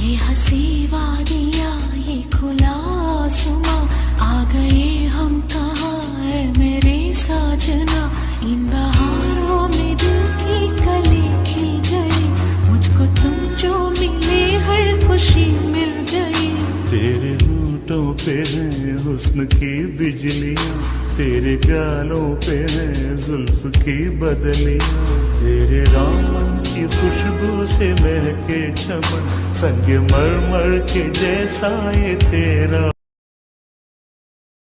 ये हंसी वादियाँ ये खुला आसमां, आ गए हम कहाँ है मेरे साजना। इन बहारों में दिल की कली खिल गई, मुझको तुम जो मिले हर खुशी मिल गई। तेरे होठों पे है हुस्न की बिजलियाँ, तेरे गालों पे है जुल्फ की बदलियाँ। तेरे दामन की खुशबू से महके चमन, संग मरमर के जैसा ये तेरा